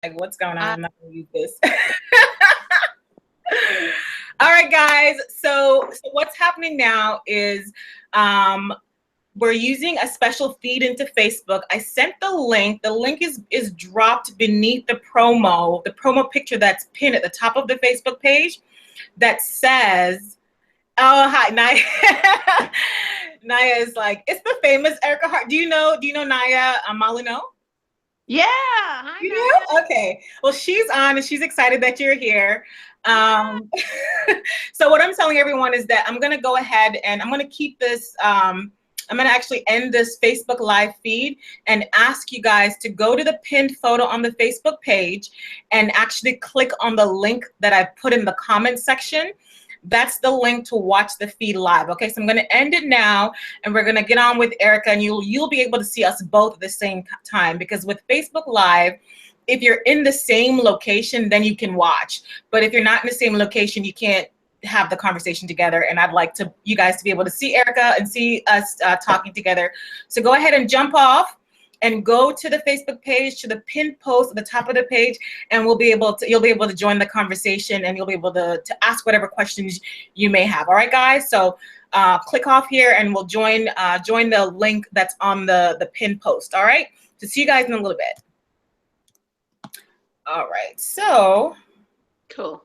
Like, what's going on? I'm not gonna use this. All right, guys. So what's happening now is we're using a special feed into Facebook. I sent the link. The link is dropped beneath the promo picture that's pinned at the top of the Facebook page that says, oh, hi, Naya. Naya is like, it's the famous Ericka Hart. Do you know Naya Malino? Yeah. Hi, You Naya. do? Okay. Well, she's on and she's excited that you're here. So what I'm telling everyone is that I'm going to go ahead and I'm going to keep this. I'm going to actually end this Facebook Live feed and ask you guys to go to the pinned photo on the Facebook page and actually click on the link that I put in the comment section. That's the link to watch the feed live. Okay, so I'm going to end it now, and we're going to get on with Ericka, and you'll be able to see us both at the same time, because with Facebook Live, if you're in the same location, then you can watch. But if you're not in the same location, you can't have the conversation together. And I'd like you guys to be able to see Ericka and see us talking together. So go ahead and jump off and go to the Facebook page, to the pinned post at the top of the page, and you'll be able to join the conversation, and you'll be able to ask whatever questions you may have. All right, guys. So click off here, and we'll join the link that's on the pinned post. All right. So see you guys in a little bit. All right. So cool.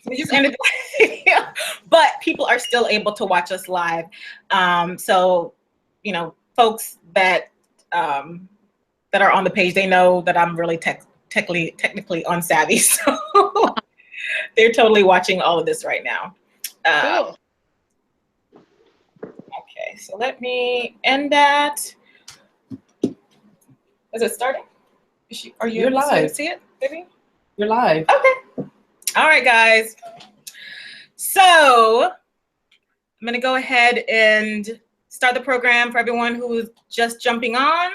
We just ended the video, but people are still able to watch us live. So folks that are on the page, they know that I'm really technically unsavvy, so they're totally watching all of this right now. Cool. Okay, so let me end that. Is it starting? Are you able to see it, baby? You're live. Okay. All right, guys. So I'm going to go ahead and start the program for everyone who's just jumping on.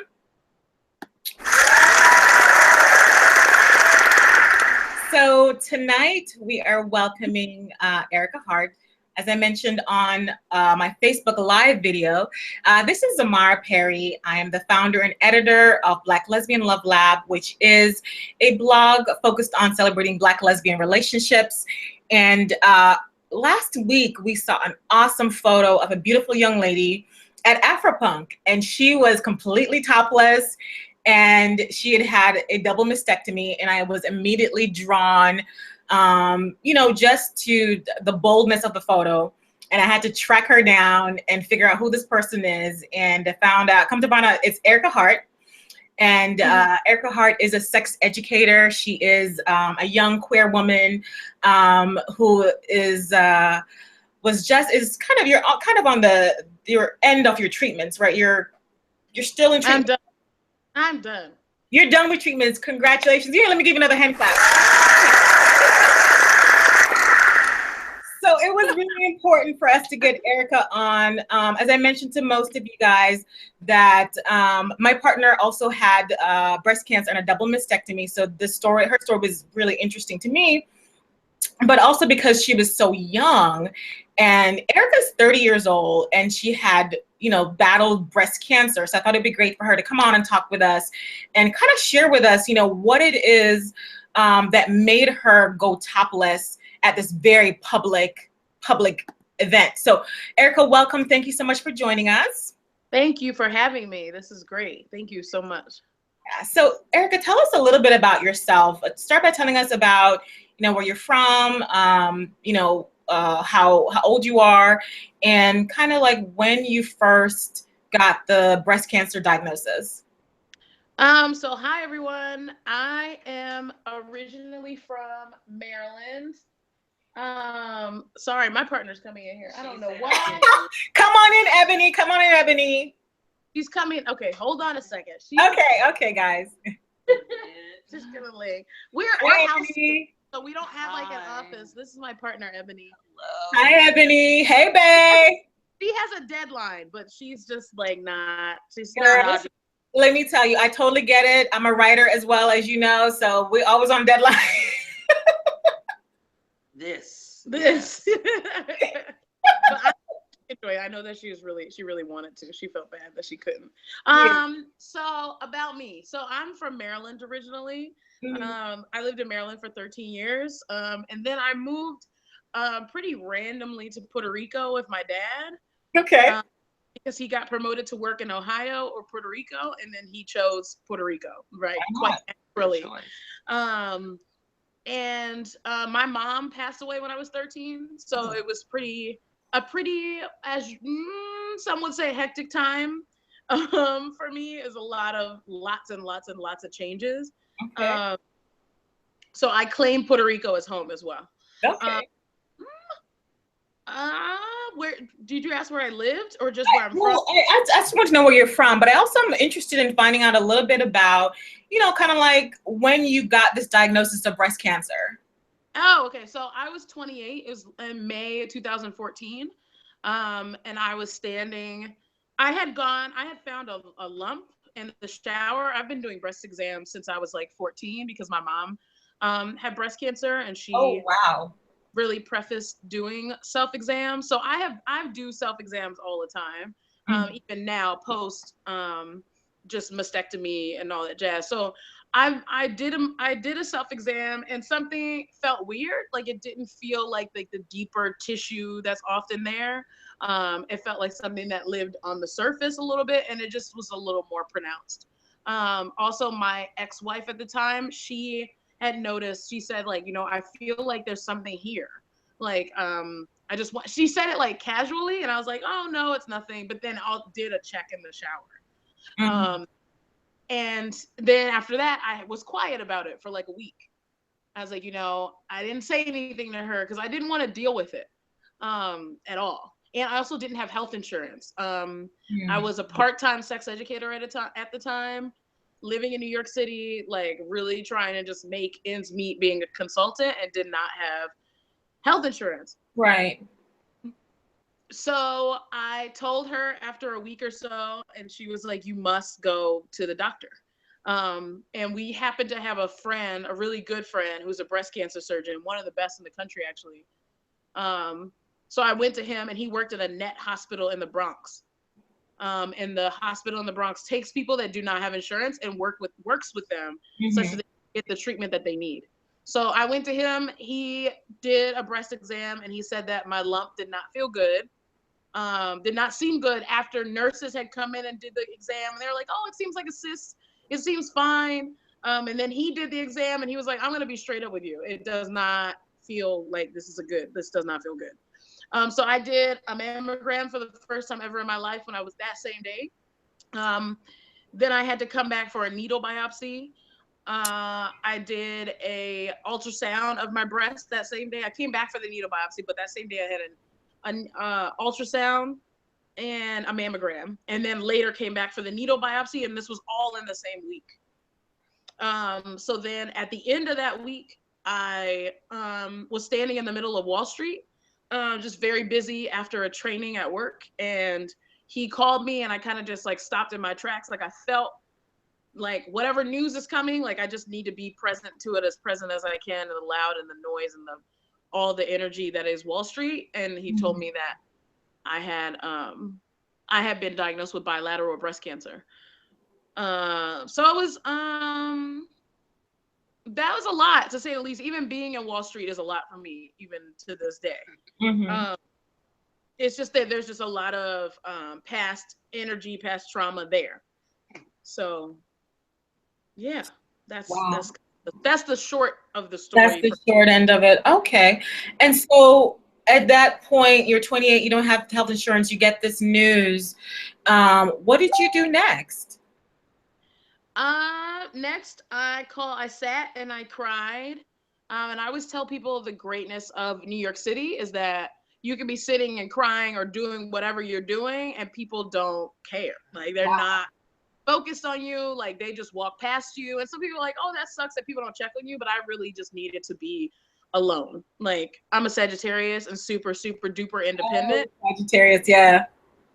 So tonight we are welcoming Ericka Hart. As I mentioned on my Facebook Live video, this is Zamara Perry. I am the founder and editor of Black Lesbian Love Lab, which is a blog focused on celebrating Black lesbian relationships. And last week, we saw an awesome photo of a beautiful young lady at Afropunk, and she was completely topless, and she had a double mastectomy, and I was immediately drawn just to the boldness of the photo. And I had to track her down and figure out who this person is. And I come to find out it's Ericka Hart. And Ericka Hart is a sex educator. She is a young queer woman who is kind of, you're kind of on your end of your treatments, right? You're still in treatment. I'm done. You're done with treatments. Congratulations. Here, let me give you another hand clap. So it was really important for us to get Ericka on. As I mentioned to most of you guys, that my partner also had breast cancer and a double mastectomy. So her story was really interesting to me, but also because she was so young. And Ericka's 30 years old, and she had battled breast cancer. So I thought it'd be great for her to come on and talk with us and kind of share with us, what it is that made her go topless at this very public event. So Ericka, welcome. Thank you so much for joining us. Thank you for having me. This is great. Thank you so much. Yeah. So Ericka, tell us a little bit about yourself. Start by telling us about, where you're from, how old you are, and kind of like when you first got the breast cancer diagnosis. So hi everyone. I am originally from Maryland. Sorry, my partner's coming in here. I don't know why. Come on in, Ebony. Come on in, Ebony. She's coming. Okay, hold on a second. Okay, guys. Just gonna link. We're our house, so we don't have like an office. This is my partner, Ebony. Hello. Hi, Ebony. Hey, babe. She has a deadline, but she's just like not. She's not. Let me tell you, I totally get it. I'm a writer as well, as you know, so we're always on deadline. This. But I know that she really wanted to. She felt bad that she couldn't. So about me. So I'm from Maryland originally. I lived in Maryland for 13 years. And then I moved pretty randomly to Puerto Rico with my dad. Okay. Because he got promoted to work in Ohio or Puerto Rico, and then he chose Puerto Rico, right? Quite naturally. And my mom passed away when I was 13, so it was a pretty, as some would say, hectic time. For me, is lots and lots of changes. Okay. So I claim Puerto Rico as home as well. Okay. Where did you ask where I lived or just where I'm from? I just want to know where you're from, but I also am interested in finding out a little bit about, kind of like when you got this diagnosis of breast cancer. Oh, okay. So I was 28. It was in May 2014. And I was standing. I had found a lump in the shower. I've been doing breast exams since I was like 14 because my mom had breast cancer, and she really prefaced doing self-exams. So I do self-exams all the time, even now post just mastectomy and all that jazz. So I did a self-exam, and something felt weird. Like it didn't feel like the deeper tissue that's often there. It felt like something that lived on the surface a little bit, and it just was a little more pronounced. Also, my ex-wife at the time, she had noticed, she said, like, I feel like there's something here. Like, she said it like casually, and I was like, oh no, it's nothing. But then I did a check in the shower. And then after that, I was quiet about it for like a week. I was like, I didn't say anything to her because I didn't want to deal with it at all. And I also didn't have health insurance. I was a part-time sex educator at the time, living in New York City, like really trying to just make ends meet being a consultant, and did not have health insurance. Right. So I told her after a week or so, and she was like, you must go to the doctor. And we happened to have a really good friend who's a breast cancer surgeon, one of the best in the country, actually. So I went to him, and he worked at a net hospital in the Bronx. And the hospital in the Bronx takes people that do not have insurance and works with them such that they get the treatment that they need. So I went to him, he did a breast exam, and he said that my lump did not feel good. Did not seem good after nurses had come in and did the exam. And they were like, oh, it seems like a cyst. It seems fine. And then he did the exam, and he was like, I'm going to be straight up with you. It does not feel like this does not feel good. So I did a mammogram for the first time ever in my life when I was that same day. Then I had to come back for a needle biopsy. I did a ultrasound of my breast that same day. I came back for the needle biopsy, but that same day I had an ultrasound and a mammogram, and then later came back for the needle biopsy, and this was all in the same week. So then at the end of that week, I was standing in the middle of Wall Street, just very busy after a training at work, and he called me, and I kind of just like stopped in my tracks. Like I felt like whatever news is coming, like I just need to be present to it, as present as I can, and the loud and the noise and all the energy that is Wall Street. And he told me that I had been diagnosed with bilateral breast cancer. So it was that was a lot, to say the least. Even being in Wall Street is a lot for me, even to this day. It's just that there's just a lot of past energy, past trauma there. So yeah, that's the short of the story. That's the short end of it. Okay. And so at that point, you're 28, you don't have health insurance, you get this news. What did you do next? Next I sat and I cried. And I always tell people the greatness of New York City is that you can be sitting and crying or doing whatever you're doing, and people don't care. Like they're not focused on you. Like they just walk past you. And some people are like, oh, that sucks that people don't check on you. But I really just needed to be alone. Like I'm a Sagittarius and super, super duper independent. Oh, Sagittarius, yeah.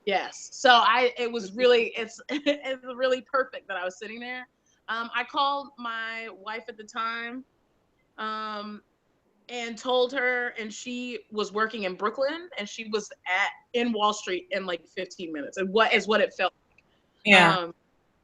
Yes. So it was really perfect that I was sitting there. I called my wife at the time and told her, and she was working in Brooklyn, and she was in Wall Street in like 15 minutes. And what it felt like. Yeah.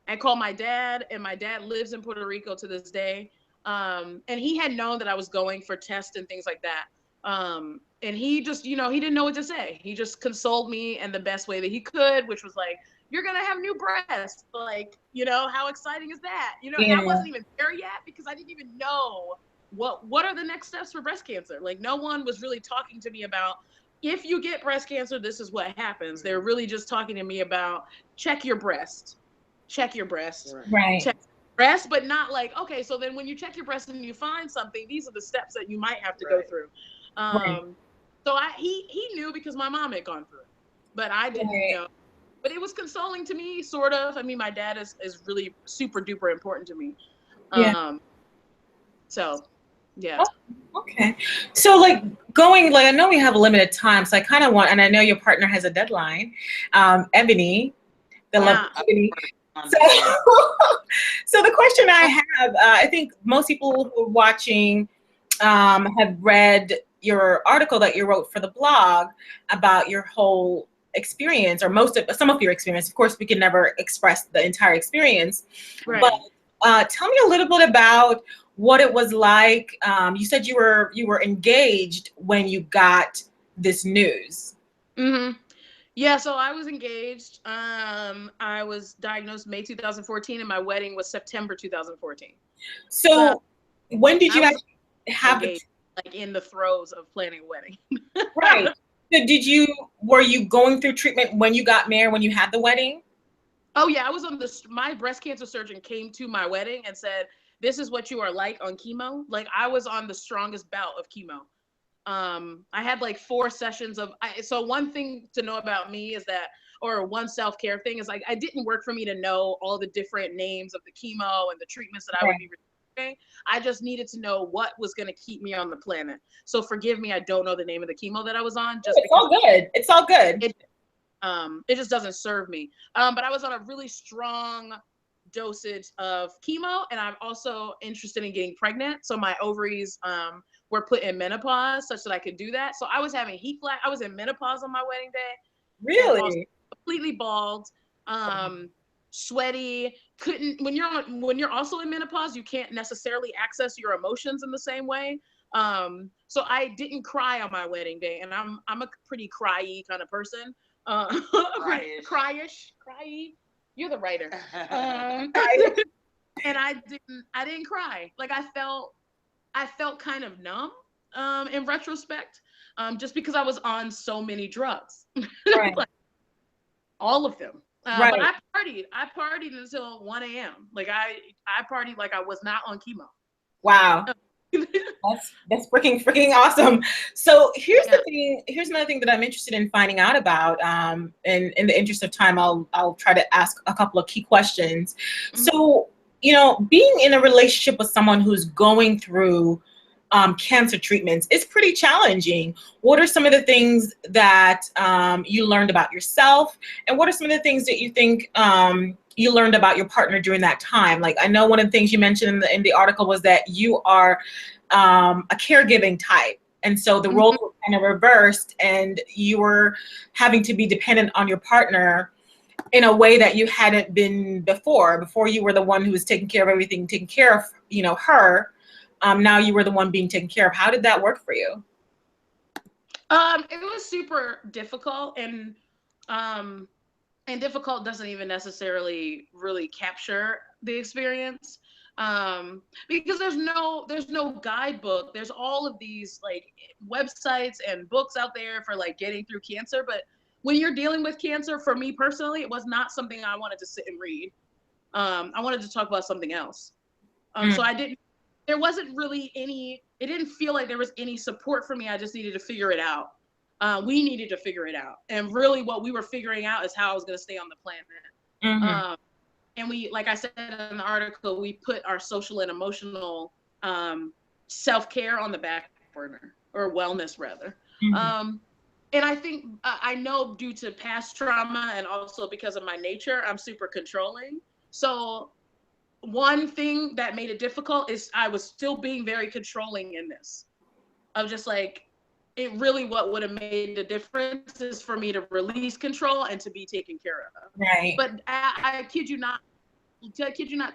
I called my dad, and my dad lives in Puerto Rico to this day. And he had known that I was going for tests and things like that. And he just, he didn't know what to say. He just consoled me in the best way that he could, which was like, you're going to have new breasts. Like, how exciting is that? And I wasn't even there yet because I didn't even know what are the next steps for breast cancer. Like, no one was really talking to me about, if you get breast cancer, this is what happens. They're really just talking to me about check your breast, check your breast, right. check breast, but not like, okay, so then when you check your breast and you find something, these are the steps that you might have to go through. So he knew because my mom had gone through it, but I didn't know. But it was consoling to me, sort of. I mean, my dad is really super duper important to me. So, yeah. Oh, okay. So I know we have a limited time, so I kind of want, and I know your partner has a deadline, Ebony, lovely Ebony. So the question I have, I think most people who are watching have read your article that you wrote for the blog about your whole experience, or some of your experience. Of course, we can never express the entire experience, but tell me a little bit about what it was like. You said you were engaged when you got this news. Yeah, so I was engaged. I was diagnosed May 2014, and my wedding was September 2014. So when did you actually have engaged, like in the throes of planning a wedding? Right. So were you going through treatment when you got married, when you had the wedding? Oh yeah, I was on my breast cancer surgeon came to my wedding and said, this is what you are like on chemo. Like, I was on the strongest bout of chemo. I had like 4 sessions of, so one thing to know about me is that, or one self-care thing is, like, it didn't work for me to know all the different names of the chemo and the treatments that I would be receiving. I just needed to know what was going to keep me on the planet. So forgive me, I don't know the name of the chemo that I was on. It's all good. It's all good. It just doesn't serve me. But I was on a really strong dosage of chemo, and I'm also interested in getting pregnant. So my ovaries were put in menopause such that I could do that. So I was having heat flash. I was in menopause on my wedding day. Really? Completely bald, sweaty. When you're also in menopause, you can't necessarily access your emotions in the same way. So I didn't cry on my wedding day, and I'm a pretty cryy kind of person. Cryish. You're the writer. And I didn't cry. Like, I felt kind of numb in retrospect, just because I was on so many drugs. Right. Like, all of them. Right. But I partied until 1 a.m. Like, I partied like I was not on chemo. Wow. That's freaking awesome. So here's another thing that I'm interested in finding out about. And in the interest of time, I'll try to ask a couple of key questions. So, being in a relationship with someone who's going through cancer treatments is pretty challenging. What are some of the things that you learned about yourself, and what are some of the things that you think you learned about your partner during that time? Like, I know one of the things you mentioned in the article was that you are a caregiving type, and so the roles were kind of reversed, and you were having to be dependent on your partner in a way that you hadn't been before. Before, you were the one who was taking care of everything, taking care of her. Now you were the one being taken care of. How did that work for you? It was super difficult, and difficult doesn't even necessarily really capture the experience, because there's no guidebook. There's all of these like websites and books out there for like getting through cancer, but when you're dealing with cancer, for me personally, it was not something I wanted to sit and read. I wanted to talk about something else. So there wasn't really it didn't feel like there was any support for me. I just needed to figure it out. We needed to figure it out. And really what we were figuring out is how I was going to stay on the planet. And we, like I said in the article, we put our social and emotional self-care on the back burner, or wellness rather. And I think, I know due to past trauma and also because of my nature, I'm super controlling. So one thing that made it difficult is I was still being very controlling in this. Of just like, what would have made the difference is for me to release control and to be taken care of. Right. But I kid you not,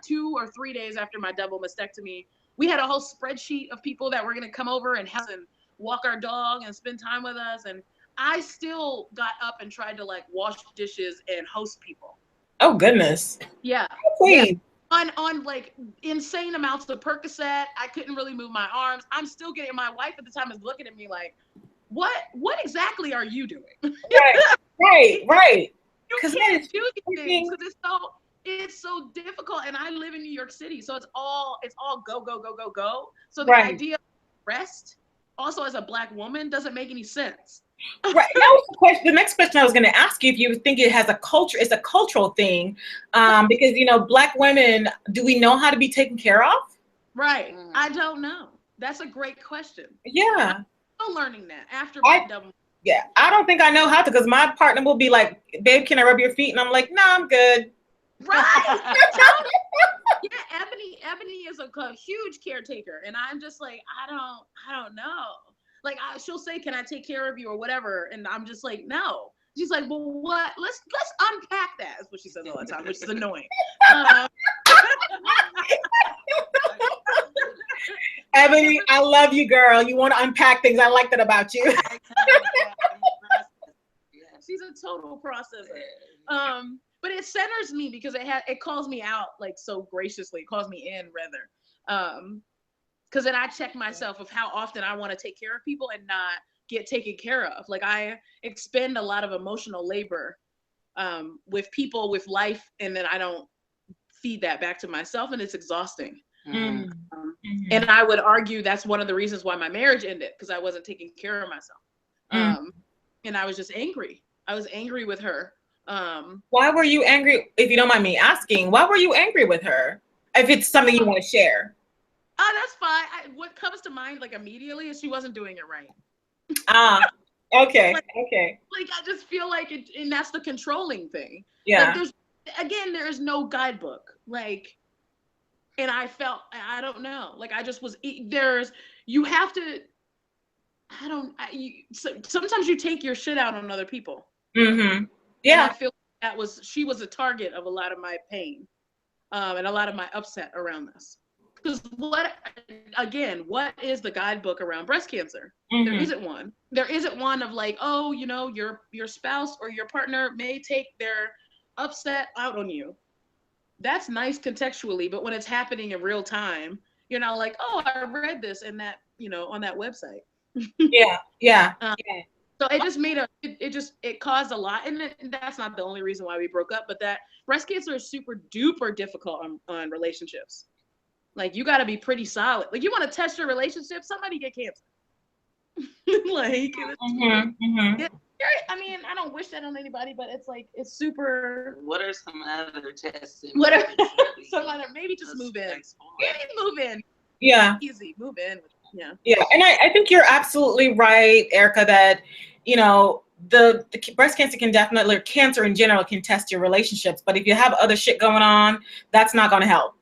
2 or 3 days after my double mastectomy, we had a whole spreadsheet of people that were going to come over and help and walk our dog and spend time with us. And I still got up and tried to like wash dishes and host people. Oh goodness. Yeah. Please. Yeah. On like insane amounts of Percocet. I couldn't really move my arms. I'm still getting, my wife at the time is looking at me like, what exactly are you doing? Right. You can't do these things because it's so difficult. And I live in New York City, so it's all go. So the idea of rest also as a Black woman doesn't make any sense. Right. That was the next question I was going to ask you, if you think it has a culture, it's a cultural thing, because Black women, do we know how to be taken care of? Right. I don't know. That's a great question. Yeah. I'm still learning that after my double. Yeah, I don't think I know how to, because my partner will be like, babe, can I rub your feet? And I'm like, no, I'm good. Right. Yeah, Ebony is a huge caretaker, and I'm just like, I don't know. Like she'll say, can I take care of you or whatever, and I'm just like, no. She's like, well, what? Let's unpack that. That's what she says all the time, which is annoying. Ebony, I love you, girl. You want to unpack things. I like that about you. She's a total processor. But it centers me because it calls me out like so graciously. It calls me in rather. Because then I check myself of how often I want to take care of people and not get taken care of. Like I expend a lot of emotional labor with people, with life, and then I don't feed that back to myself, and it's exhausting. And I would argue that's one of the reasons why my marriage ended, because I wasn't taking care of myself. And I was just angry. I was angry with her. Why were you angry, if you don't mind me asking? Why were you angry with her? If it's something you want to share. That's fine. What comes to mind like immediately is she wasn't doing it right. Okay. Okay. Like I just feel like it, and that's the controlling thing. Yeah. Like there's no guidebook. Like, and I felt, I don't know. Like I just was, you have to, sometimes you take your shit out on other people. Mm-hmm. Yeah. And I feel she was a target of a lot of my pain, and a lot of my upset around this. Because what is the guidebook around breast cancer? There isn't one. There isn't one of like, oh, your spouse or your partner may take their upset out on you. That's nice contextually, but when it's happening in real time, you're not like, oh, I read this in that, on that website. Yeah. So it just made it caused a lot, and that's not the only reason why we broke up, but that breast cancer is super duper difficult on relationships. Like you got to be pretty solid. Like you want to test your relationship, somebody get cancer. Like, I mean, I don't wish that on anybody, but it's like, it's super. What are some other tests? Maybe just move in. Maybe move in. Yeah. Easy, move in. Yeah. Yeah, and I think you're absolutely right, Ericka, that, the breast cancer can definitely, or cancer in general, can test your relationships. But if you have other shit going on, that's not going to help.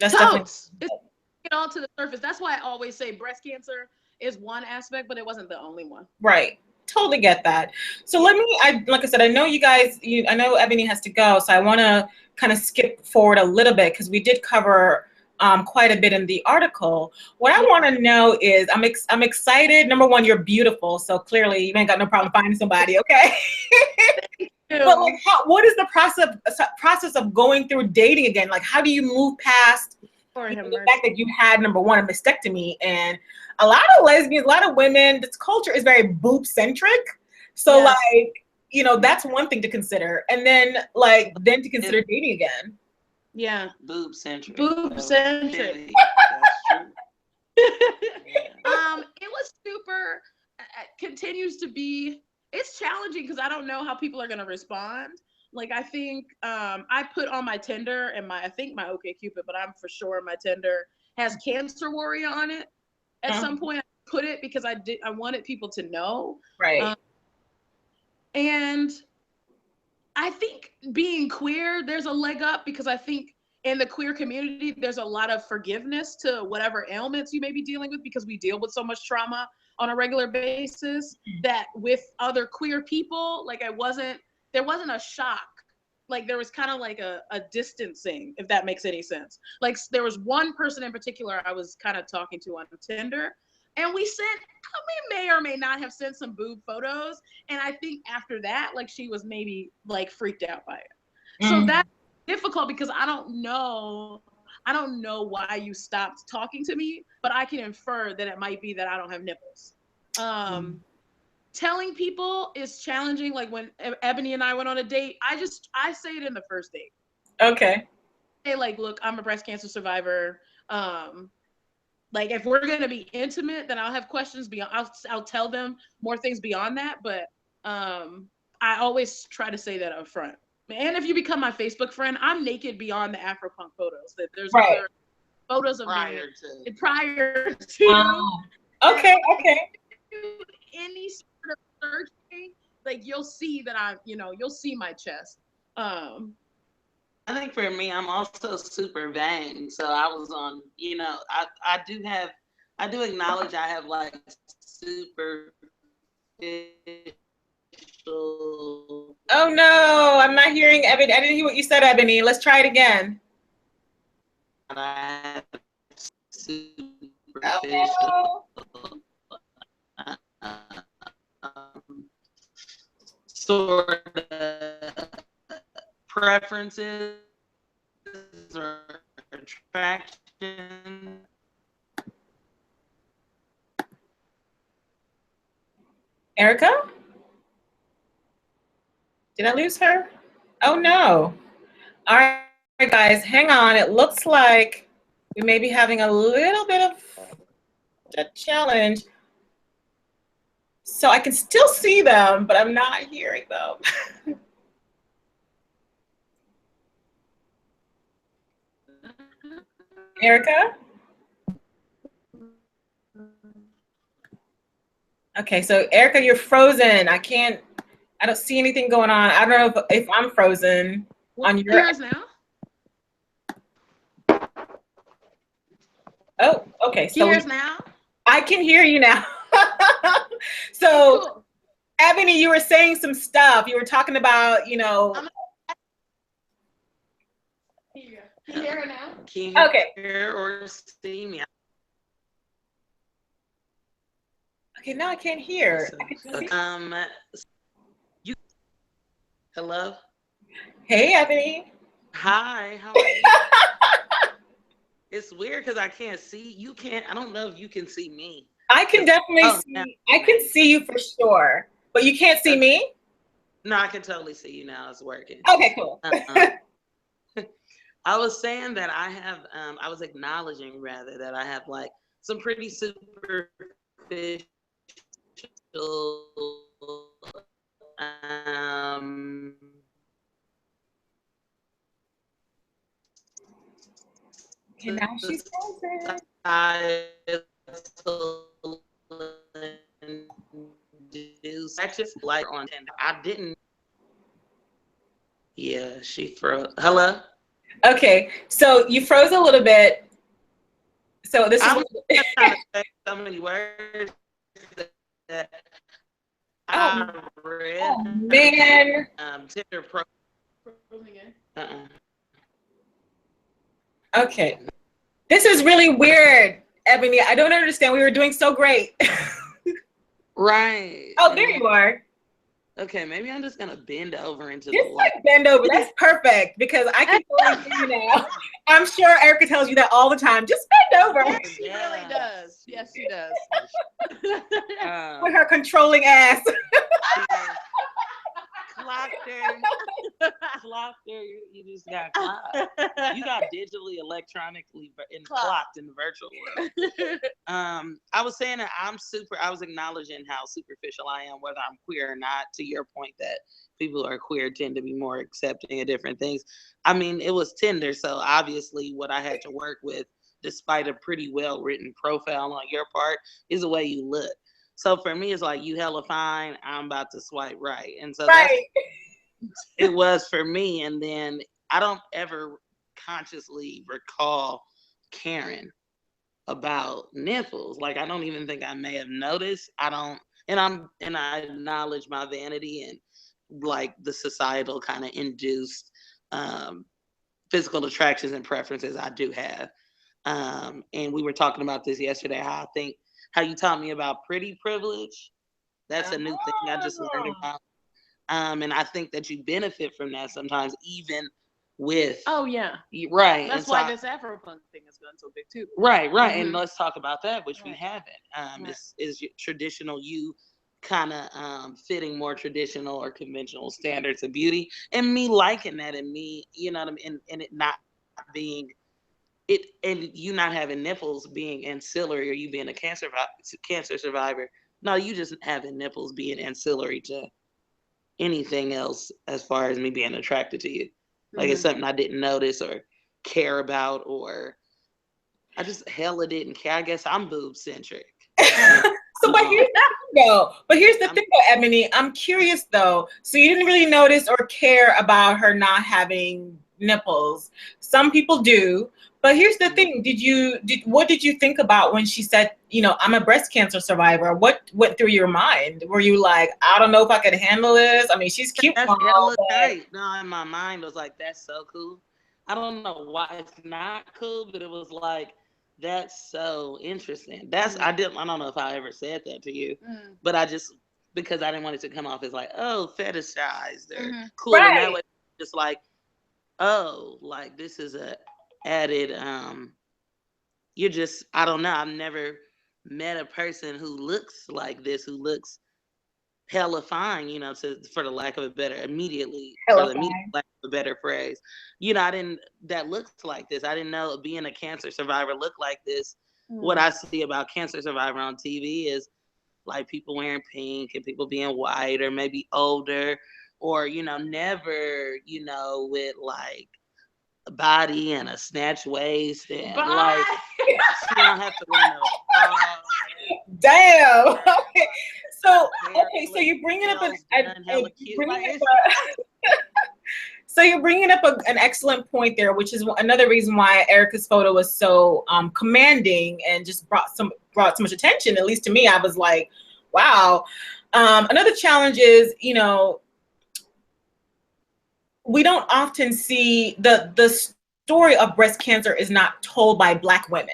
That's definitely. It's get all to the surface. That's why I always say breast cancer is one aspect, but it wasn't the only one. Right. Totally get that. So like I said, I know you guys, I know Ebony has to go, so I want to kind of skip forward a little bit because we did cover quite a bit in the article. What I want to know is, I'm excited. Number one, you're beautiful, so clearly you ain't got no problem finding somebody, okay? But like, what is the process of going through dating again? Like, how do you move past the fact that you had, number one, a mastectomy, and a lot of lesbians, a lot of women, this culture is very boob centric. So like, that's one thing to consider, and then to consider dating again. Yeah. Boob centric. That's true. It was super, continues to be, it's challenging because I don't know how people are going to respond. Like, I think I put on my Tinder and I think my OkCupid, but I'm for sure my Tinder has Cancer Warrior on it. At some point I put it because I wanted people to know. Right. And I think being queer, there's a leg up because I think in the queer community, there's a lot of forgiveness to whatever ailments you may be dealing with, because we deal with so much trauma on a regular basis that with other queer people, like there wasn't a shock. like there was kind of like a distancing, if that makes any sense. Like there was one person in particular I was kind of talking to on Tinder, and we may or may not have sent some boob photos. And I think after that, like she was maybe like freaked out by it. So that's difficult because I don't know why you stopped talking to me, but I can infer that it might be that I don't have nipples. Telling people is challenging. Like when Ebony and I went on a date, I say it in the first date. Okay. Hey, like, look, I'm a breast cancer survivor. Like if we're gonna be intimate, then I'll have questions beyond. I'll tell them more things beyond that. But I always try to say that up front. And if you become my Facebook friend, I'm naked beyond the Afropunk photos. That there's other photos of me prior to. Okay. Any sort of searching, like you'll see that you'll see my chest. I think for me, I'm also super vain. So I was on, I do acknowledge I have like super. Oh no, I'm not hearing Ebony. I didn't hear what you said, Ebony. Let's try it again. Oh, sort of preferences or attraction. Ericka? Did I lose her? Oh no. All right, guys, hang on. It looks like we may be having a little bit of a challenge. So I can still see them, but I'm not hearing them. Ericka? Okay, so Ericka, you're frozen. I don't see anything going on. I don't know if I'm frozen on your. Yours now? Oh, okay. So yours now? I can hear you now. So, cool. Ebony, you were saying some stuff. You were talking about, Can you hear her now? Can you hear or see me? Okay, now I can't hear. Hello? Hey, Ebony. Hi, how are you? It's weird because I can't see. I don't know if you can see me. I can definitely see. I can see you for sure, but you can't see me? No, I can totally see you now. It's working. Okay, cool. I was saying that I have, I was acknowledging rather that I have like some pretty superficial Okay, now she's frozen. I just like on Tinder. I didn't. Yeah, she froze. Hello? Okay, so you froze a little bit. So this is I'm trying to say so many words that I read. Oh, man. Tinder Pro. Okay. This is really weird, Ebony. I don't understand. We were doing so great. Right. Oh, there you are. Okay, maybe I'm just gonna bend over into just the light. Like bend over. That's perfect because I can totally hear you now. I'm sure Ericka tells you that all the time. Just bend over. Yes, she really does. Yes, she does. With her controlling ass. Clocked her. Clocked her. You just got clocked. You got digitally, electronically, and clocked in the virtual world. I was saying that I was acknowledging how superficial I am, whether I'm queer or not, to your point that people who are queer tend to be more accepting of different things. I mean, it was Tinder, so obviously what I had to work with, despite a pretty well-written profile on your part, is the way you look. So for me, it's like, you hella fine, I'm about to swipe right. And so that's it was for me. And then I don't ever consciously recall caring about nipples. Like, I don't even think I may have noticed. I don't, and I acknowledge my vanity and like the societal kind of induced physical attractions and preferences I do have. And we were talking about this yesterday, how you taught me about pretty privilege. That's a new thing I just learned about. And I think that you benefit from that sometimes, even with. Oh yeah, right. That's why this Afropunk thing has gotten so big too. Right. And let's talk about that, which we haven't. Is traditional you kind of fitting more traditional or conventional standards of beauty, and me liking that, and me, you know what I mean, and it not being it, and you not having nipples being ancillary, or you being a cancer survivor. No, you just having nipples being ancillary to anything else as far as me being attracted to you. Like it's something I didn't notice or care about, or I just hella didn't care. I guess I'm boob centric. But here's the thing though, Ebony. I'm curious though. So you didn't really notice or care about her not having nipples. Some people do. But here's the thing. What did you think about when she said, you know, I'm a breast cancer survivor? What went through your mind? Were you like, I don't know if I could handle this? I mean, she's cute. That's hella tight. No, in my mind, I was like, that's so cool. I don't know why it's not cool, but it was like, that's so interesting. I don't know if I ever said that to you, but I just, because I didn't want it to come off as like, oh, fetishized or cool. Right. And that way, just like, oh, like this is a added, you're just, I don't know. I've never met a person who looks like this, who looks hella fine, you know, for the lack of a better, lack of a better phrase. You know, that looks like this. I didn't know being a cancer survivor looked like this. What I see about cancer survivor on TV is like people wearing pink and people being white or maybe older, or, you know, never, you know, with like a body and a snatch waist and like she don't have to wear no damn. Okay. So you're bringing up so you're bringing up an excellent point there, which is another reason why Ericka's photo was so commanding and just brought so much attention. At least to me, I was like, wow. Another challenge is, you know, we don't often see the story of breast cancer is not told by Black women.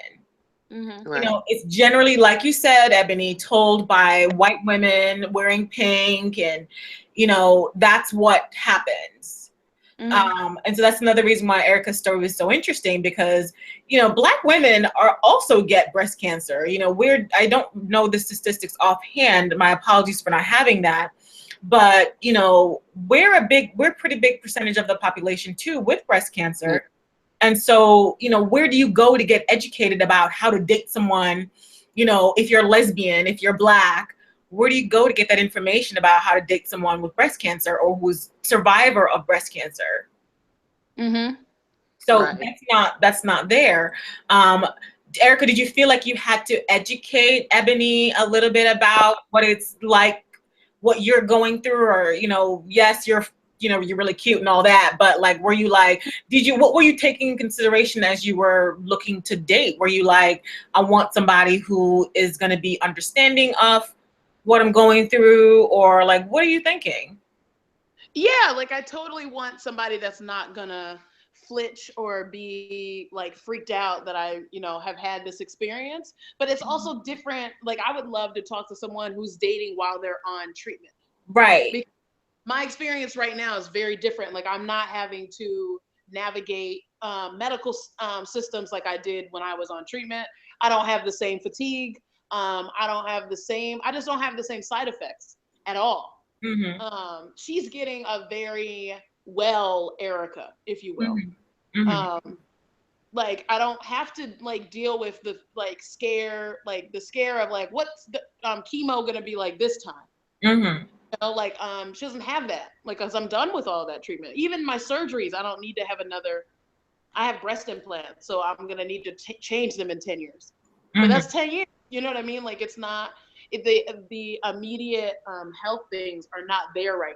Right. You know, it's generally, like you said, Ebony, told by white women wearing pink, and you know, that's what happens. And so that's another reason why Ericka's story was so interesting, because you know, Black women also get breast cancer. You know, I don't know the statistics offhand. My apologies for not having that. But you know, we're a pretty big percentage of the population too with breast cancer. And so, you know, where do you go to get educated about how to date someone? You know, if you're lesbian, if you're Black, where do you go to get that information about how to date someone with breast cancer or who's survivor of breast cancer? So that's not there. Ericka, did you feel like you had to educate Ebony a little bit about what it's like, what you're going through? Or, you know, yes, you're really cute and all that, but like, were you like, what were you taking in consideration as you were looking to date? Were you like, I want somebody who is going to be understanding of what I'm going through, or like, what are you thinking? Yeah, like I totally want somebody that's not gonna flitch or be like freaked out that I, you know, have had this experience. But it's also different. Like I would love to talk to someone who's dating while they're on treatment. Right. Because my experience right now is very different. Like I'm not having to navigate medical systems like I did when I was on treatment. I don't have the same fatigue. I just don't have the same side effects at all. She's getting a very well Ericka, if you will. Like I don't have to like deal with the like scare of like, what's the chemo gonna be like this time? You know, like she doesn't have that, like, because I'm done with all that treatment. Even my surgeries, I don't need to have another. I have breast implants, so I'm gonna need to change them in 10 years. But that's 10 years. You know what I mean? Like it's not the immediate health things are not there right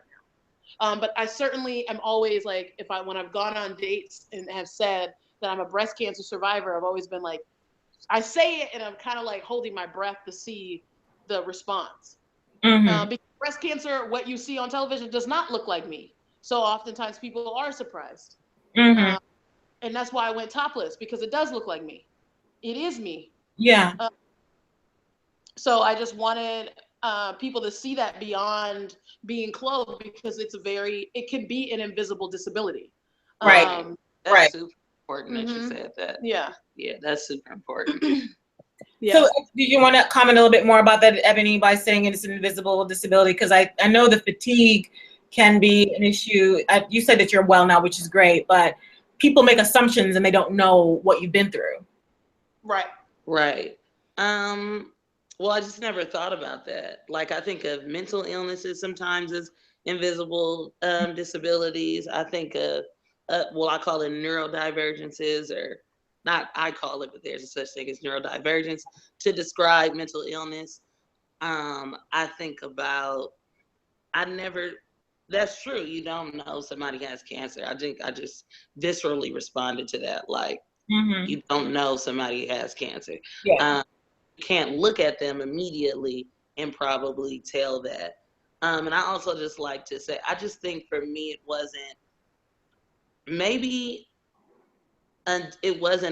now. But I certainly am always like, when I've gone on dates and have said that I'm a breast cancer survivor, I've always been like, I say it and I'm kind of like holding my breath to see the response. Because breast cancer, what you see on television does not look like me. So oftentimes people are surprised. And that's why I went topless, because it does look like me. It is me. Yeah. So I just wanted people to see that beyond being clothed, because it can be an invisible disability. Right. That's super important that you said that. Yeah. Yeah, that's super important. Yeah. So do you want to comment a little bit more about that, Ebony, by saying it's an invisible disability? Because I know the fatigue can be an issue. You said that you're well now, which is great, but people make assumptions and they don't know what you've been through. Right. Right. Well, I just never thought about that. Like, I think of mental illnesses sometimes as invisible disabilities. I think of, well, I call it neurodivergences, or not I call it, but there's a such thing as neurodivergence to describe mental illness. I think about, that's true. You don't know somebody has cancer. I think I just viscerally responded to that. Like, you don't know somebody has cancer. Yeah. You can't look at them immediately and probably tell that. And I also just like to say, I just think for me, it wasn't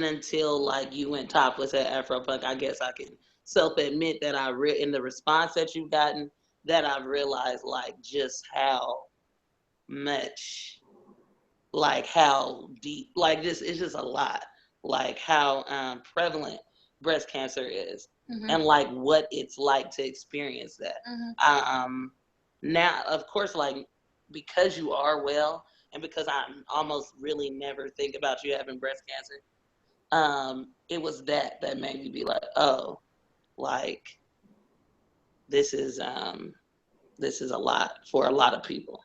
until like you went topless at Afropunk, I guess I can self-admit that in the response that you've gotten, that I've realized like just how much, like how deep, like this, it's just a lot, like how prevalent breast cancer is, and like what it's like to experience that. Now, of course, like, because you are well, and because I almost really never think about you having breast cancer, it was that made me be like, oh, like this is a lot for a lot of people.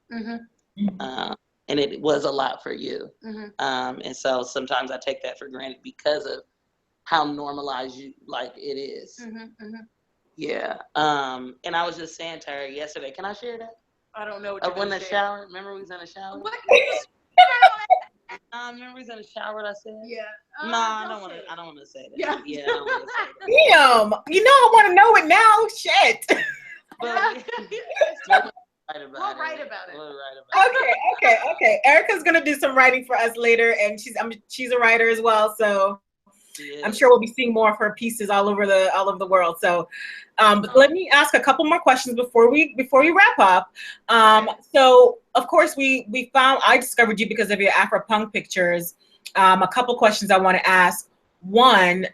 And it was a lot for you. And so sometimes I take that for granted because of how normalized it is. Yeah. And I was just saying to her yesterday, can I share that? I don't know what you're when the share. shower, remember we was in the shower? What? Remember we was in the shower, I said? Yeah. No, I don't want to say that. Yeah. Yeah, I don't want to say that. Damn. You know I want to know it now. Shit. But We'll write about it. Okay. Erica's gonna do some writing for us later, and she's a writer as well. So I'm sure we'll be seeing more of her pieces all over the world. So let me ask a couple more questions before we wrap up. So of course I discovered you because of your Afropunk pictures. A couple questions I want to ask. One,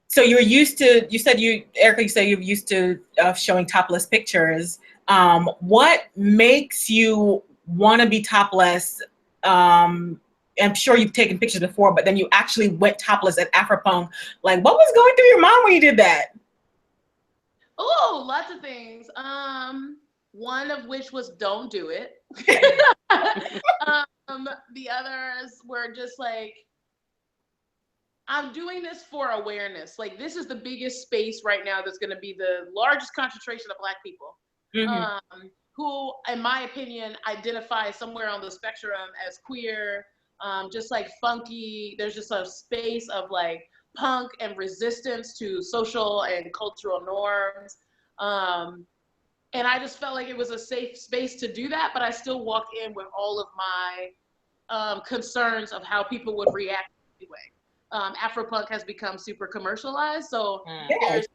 so you're used to, Ericka, you said you're used to showing topless pictures. What makes you want to be topless? I'm sure you've taken pictures before, but then you actually went topless at Afropunk. Like, what was going through your mind when you did that? Oh, lots of things. One of which was don't do it. The others were just like, I'm doing this for awareness. Like, this is the biggest space right now that's going to be the largest concentration of Black people, who, in my opinion, identify somewhere on the spectrum as queer, just like funky. There's just a space of like punk and resistance to social and cultural norms. And I just felt like it was a safe space to do that, but I still walked in with all of my concerns of how people would react anyway. Afropunk has become super commercialized, so there's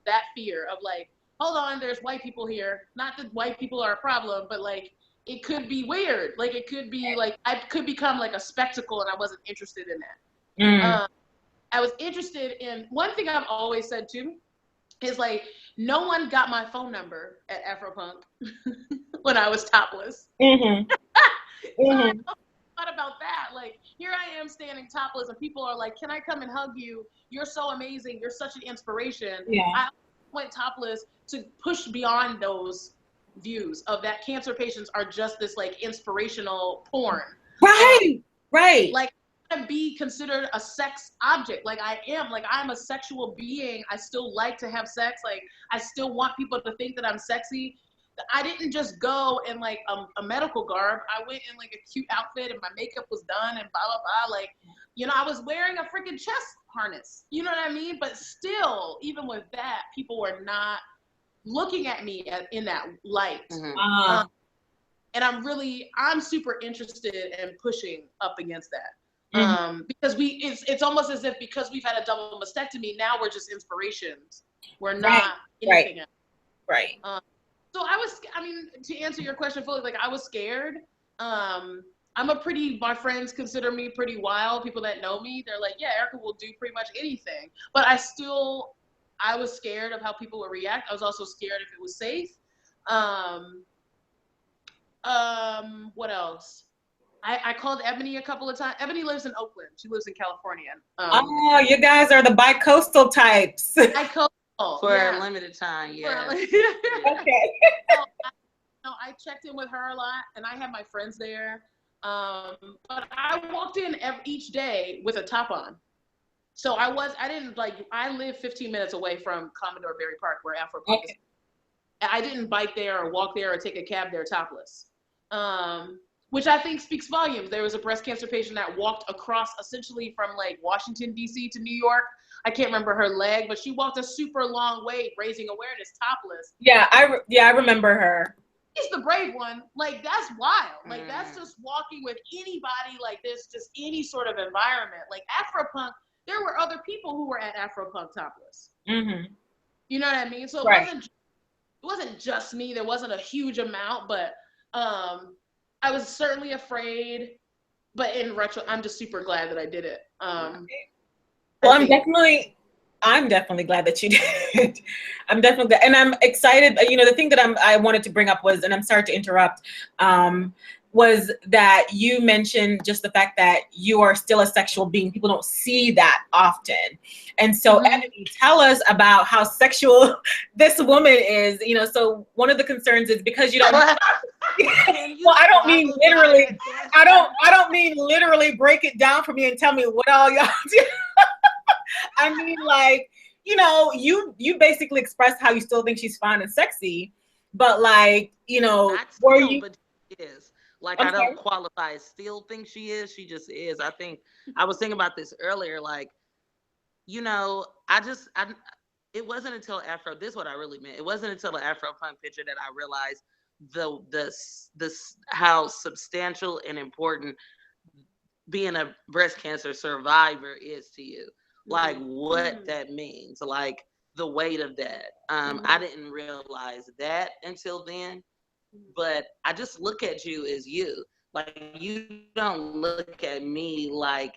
that fear of like, hold on, there's white people here. Not that white people are a problem, but like, it could be weird. Like, it could be like, I could become like a spectacle, and I wasn't interested in that. I was interested in, one thing I've always said too, is like, no one got my phone number at Afropunk when I was topless. So I thought about that. Like, here I am standing topless, and people are like, can I come and hug you? You're so amazing. You're such an inspiration. I went topless to push beyond those views of that cancer patients are just this like inspirational porn. Right. Like, I be considered a sex object. Like, I am. Like, I'm a sexual being. I still like to have sex. Like, I still want people to think that I'm sexy. I didn't just go in like a medical garb. I went in like a cute outfit, and my makeup was done, and blah, blah, blah. Like, you know, I was wearing a freaking chest harness. You know what I mean? But still, even with that, people were not looking at me in that light. Mm-hmm. And I'm super interested in pushing up against that. Because it's almost as if because we've had a double mastectomy, now we're just inspirations. We're not anything else. Right. So to answer your question fully, like I was scared. My friends consider me pretty wild. People that know me, they're like, yeah, Ericka will do pretty much anything. But I was scared of how people would react. I was also scared if it was safe. What else? I called Ebony a couple of times. Ebony lives in Oakland. She lives in California. Oh, you guys are the bi-coastal types. For a limited time, yeah. Okay. I checked in with her a lot, and I had my friends there. But I walked in each day with a top on. So I live 15 minutes away from Commodore Berry Park where Afropunk is. I didn't bike there or walk there or take a cab there topless. Which I think speaks volumes. There was a breast cancer patient that walked across essentially from like Washington, D.C. to New York. I can't remember her leg, but she walked a super long way raising awareness topless. Yeah, I remember her. She's the brave one. Like, that's wild. Like, that's just walking with anybody like this, just any sort of environment. Like, Afropunk, there were other people who were at Afropunk topless. Mm-hmm. You know what I mean? So it wasn't just me. There wasn't a huge amount, but I was certainly afraid. But in retro, I'm just super glad that I did it. Well, I'm definitely glad that you did. I'm definitely glad. And I'm excited. You know, the thing that I wanted to bring up was, and I'm sorry to interrupt, was that you mentioned just the fact that you are still a sexual being. People don't see that often. And so, Ebony, tell us about how sexual this woman is. You know, so one of the concerns is because you don't. Well, I don't mean literally. I don't mean literally break it down for me and tell me what all y'all do. I mean, like, you know, you basically expressed how you still think she's fine and sexy, but like, you know, but she is. Like, I don't qualify still think she is. She just is. I think I was thinking about this earlier. Like, you know, it wasn't until this is what I really meant. It wasn't until the Afropunk picture that I realized the how substantial and important being a breast cancer survivor is to you. Like what that means, like the weight of that. I didn't realize that until then, but I just look at you as you. Like, you don't look at me like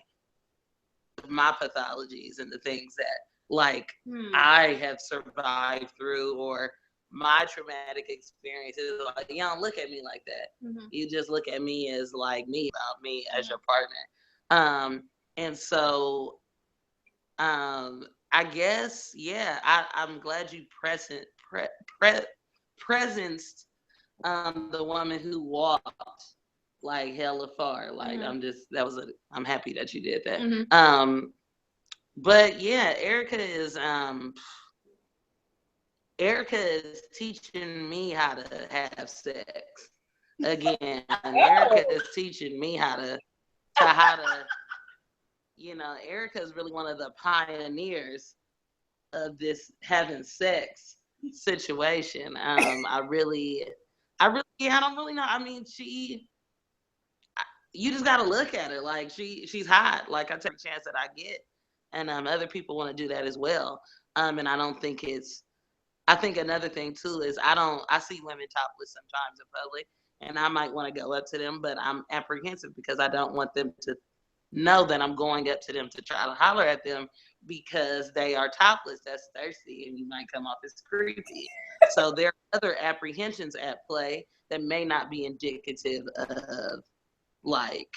my pathologies and the things that like I have survived through, or my traumatic experiences. Like, you don't look at me like that. You just look at me as like me, about me as your partner. And so I guess, yeah, I'm glad you presenced the woman who walked like hella far. Like, I'm happy that you did that. But yeah, Ericka is teaching me how to have sex again. Ericka is teaching me how to you know, Ericka is really one of the pioneers of this having sex situation. I don't really know. I mean, you just gotta look at her. Like, she's hot. Like, I take a chance that I get, and other people want to do that as well. And I think another thing too is I see women topless sometimes in public, and I might want to go up to them, but I'm apprehensive because I don't want them to know that I'm going up to them to try to holler at them because they are topless. That's thirsty, and you might come off as creepy. So there are other apprehensions at play that may not be indicative of like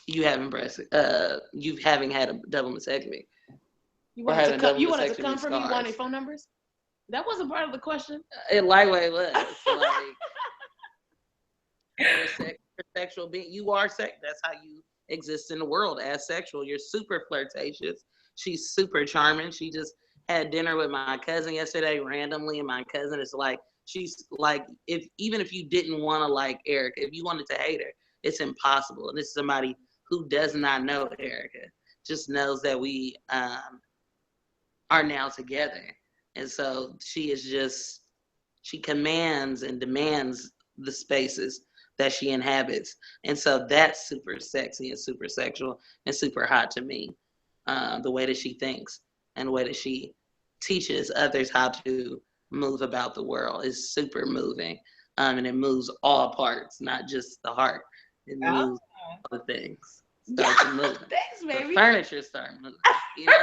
you having you having had a double mastectomy. You wanted to come for me wanting phone numbers? That wasn't part of the question. It lightweight was like you're sexual being. You are sex. That's how you exist in the world as sexual. You're super flirtatious. She's super charming. She just had dinner with my cousin yesterday randomly, and my cousin is like, she's like, even if you didn't want to like Ericka, if you wanted to hate her, it's impossible. And this is somebody who does not know Ericka, just knows that we are now together. And so she commands and demands the spaces that she inhabits. And so that's super sexy and super sexual and super hot to me. The way that she thinks and the way that she teaches others how to move about the world is super moving. And it moves all parts, not just the heart. It moves all the things. Starts moving. Thanks, baby. The furniture start moving. You know?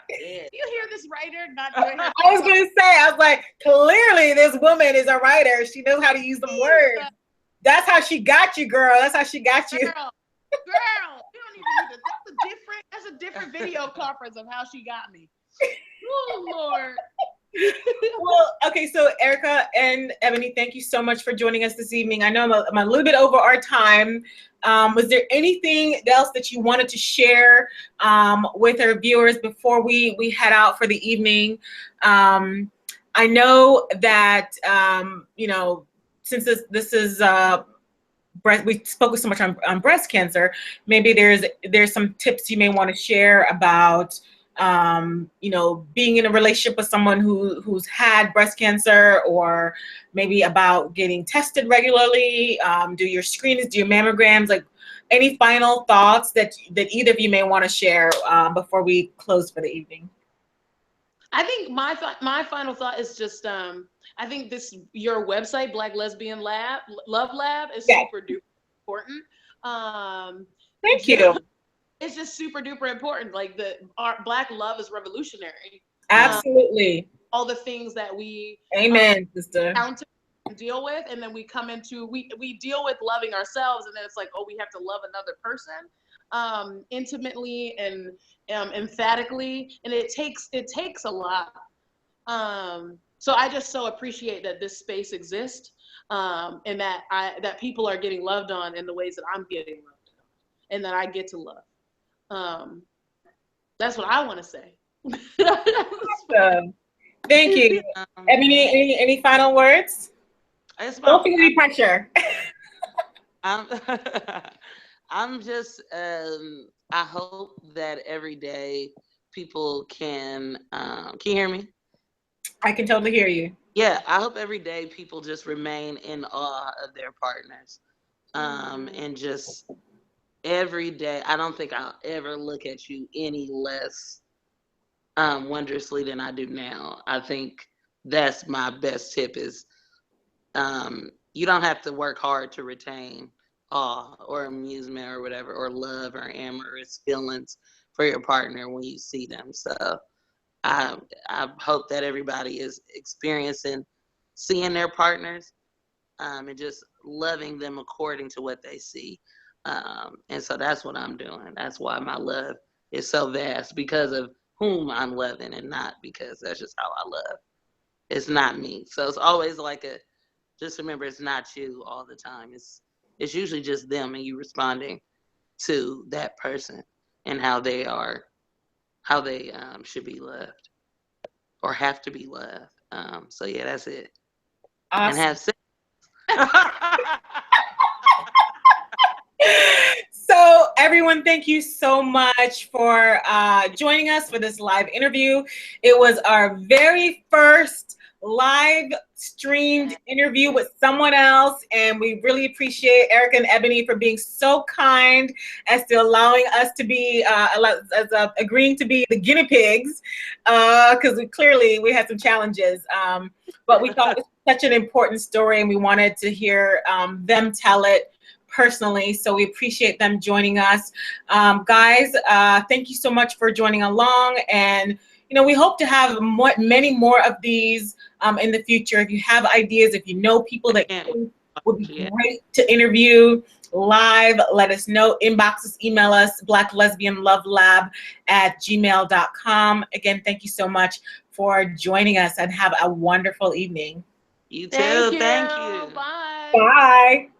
Yeah. You hear this writer not doing her. I was gonna say, I was like, clearly this woman is a writer. She knows how to use the words. That's how she got you, girl. That's how she got you. Girl, you don't even need to. That's a different video conference of how she got me. Oh Lord. Well, okay, so Ericka and Ebony, thank you so much for joining us this evening. I know I'm a little bit over our time. Was there anything else that you wanted to share with our viewers before we head out for the evening? I know that you know, since this is we spoke so much on breast cancer, maybe there's some tips you may want to share about you know, being in a relationship with someone who's had breast cancer, or maybe about getting tested regularly, do your screenings, do your mammograms, like any final thoughts that either of you may want to share before we close for the evening? I think my final thought is just I think your website, Black Lesbian Love Lab, is super duper important. Thank you. It's just super duper important. Like our Black love is revolutionary. Absolutely. All the things that we amen, sister, encounter and deal with, and then we come into we deal with loving ourselves, and then it's like, oh, we have to love another person intimately and emphatically, and it takes a lot. So I just so appreciate that this space exists, and that people are getting loved on in the ways that I'm getting loved on, and that I get to love. That's what I want to say. Awesome. Thank you. Ebony, any final words? Don't feel any pressure. I'm just I hope that every day people can you hear me? I can totally hear you. Yeah, I hope every day people just remain in awe of their partners. And just every day, I don't think I'll ever look at you any less wondrously than I do now. I think that's my best tip is you don't have to work hard to retain awe or amusement or whatever, or love or amorous feelings for your partner when you see them. So I hope that everybody is experiencing seeing their partners and just loving them according to what they see. And so that's what I'm doing. That's why my love is so vast, because of whom I'm loving, and not because that's just how I love. It's not me. So it's always like just remember, it's not you all the time. It's usually just them, and you responding to that person and how they should be loved or have to be loved. So yeah, that's it. Awesome. And have sex. So everyone, thank you so much for joining us for this live interview. It was our very first live streamed interview with someone else, and we really appreciate Ericka and Ebony for being so kind as to allowing us to be agreeing to be the guinea pigs, because we had some challenges, but we thought it was such an important story, and we wanted to hear them tell it personally. So we appreciate them joining us. Guys, thank you so much for joining along, and we hope to have many more of these in the future. If you have ideas, if you know people that would be great to interview live, let us know. Inbox us, email us, blacklesbianlovelab@gmail.com. Again, thank you so much for joining us, and have a wonderful evening. You too. Thank you. Bye. Bye.